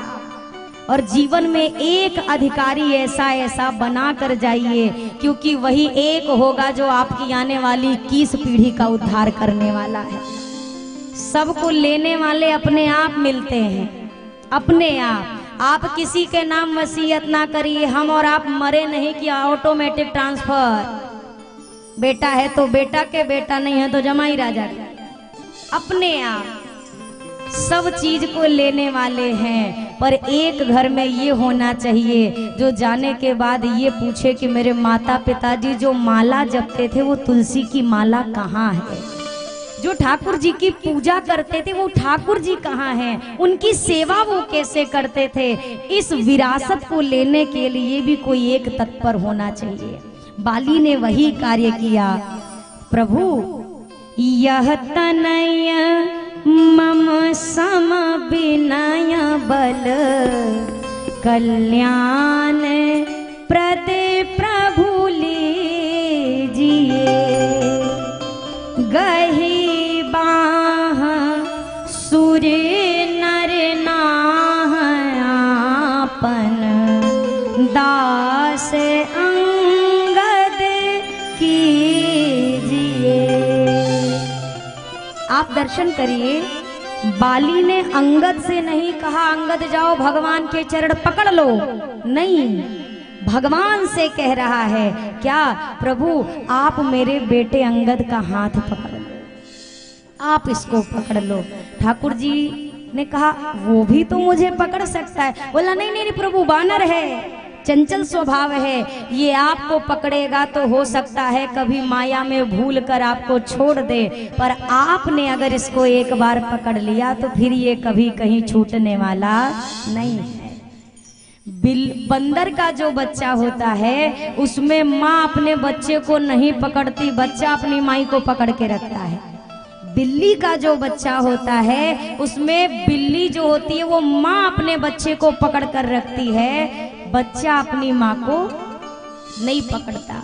और जीवन में एक अधिकारी ऐसा ऐसा बना कर जाइए, क्योंकि वही एक होगा जो आपकी आने वाली 21 पीढ़ी का उद्धार करने वाला है। सबको लेने वाले अपने आप मिलते हैं, अपने आप किसी के नाम वसीयत ना करिए। हम और आप मरे नहीं कि ऑटोमेटिक ट्रांसफर, बेटा है तो बेटा के, बेटा नहीं है तो जमाई राजा के। अपने आप सब चीज को लेने वाले हैं, पर एक घर में ये होना चाहिए जो जाने के बाद ये पूछे कि मेरे माता पिताजी जो माला जपते थे वो तुलसी की माला कहाँ है, जो ठाकुर जी की पूजा करते थे वो ठाकुर जी कहाँ हैं, उनकी सेवा वो कैसे करते थे। इस विरासत को लेने के लिए भी कोई एक तत्पर होना चाहिए। बाली ने वही कार्य किया। प्रभु यह तनय मम सम विनय बल कल्याण प्रद प्रभु लीजिए, गही बाह सुर नर नाह आपन, दास कीजिए। आप दर्शन करिए, बाली ने अंगद से नहीं कहा अंगद जाओ भगवान के चरण पकड़ लो, नहीं, भगवान से कह रहा है क्या, प्रभु आप मेरे बेटे अंगद का हाथ पकड़ लो, आप इसको पकड़ लो। ठाकुर जी ने कहा वो भी तो मुझे पकड़ सकता है। बोला नहीं नहीं प्रभु, बानर है, चंचल स्वभाव है, ये आपको पकड़ेगा तो हो सकता है कभी माया में भूल कर आपको छोड़ दे, पर आपने अगर इसको एक बार पकड़ लिया तो फिर ये कभी कहीं छूटने वाला नहीं है। बंदर का जो बच्चा होता है उसमें माँ अपने बच्चे को नहीं पकड़ती, बच्चा अपनी माई को पकड़ के रखता है। बिल्ली का जो बच्चा होता है उसमें बिल्ली जो होती है वो माँ अपने बच्चे को पकड़ कर रखती है, बच्चा अपनी माँ को नहीं पकड़ता।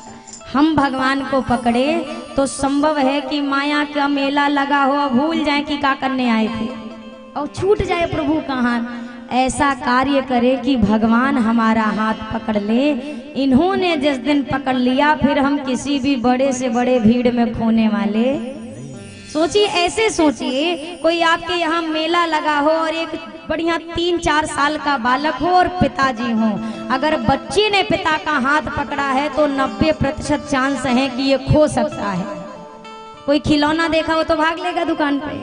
हम भगवान को पकड़े तो संभव है कि माया का मेला लगा हो, भूल जाए कि क्या करने आए थे और छूट जाए प्रभु का हाथ। ऐसा कार्य करे कि भगवान हमारा हाथ पकड़ ले। इन्होंने जिस दिन पकड़ लिया फिर हम किसी भी बड़े से बड़े भीड़ में खोने वाले। सोचिए, ऐसे सोचिए कोई आपके यहाँ मेला लगा हो और एक बढ़िया 3-4 साल का बालक हो और पिताजी हो, अगर बच्चे ने पिता का हाथ पकड़ा है तो 90% चांस है कि ये खो सकता है। कोई खिलौना देखा हो तो भाग लेगा दुकान पे,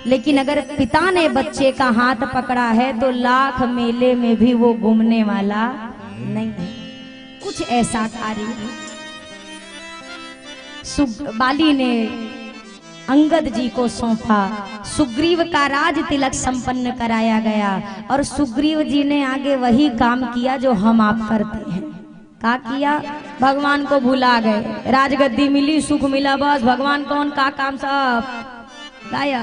लेकिन अगर पिता ने बच्चे का हाथ पकड़ा है तो लाख मेले में भी वो घूमने वाला नहीं है। कुछ ऐसा कार्य बाली ने अंगद जी को सौंपा, सुग्रीव का राज तिलक संपन्न कराया गया और सुग्रीव जी ने आगे वही काम किया जो हम आप करते हैं। क्या किया, भगवान को भुला गए, राजगद्दी मिली, सुख मिला, बस भगवान कौन का काम सब गाया।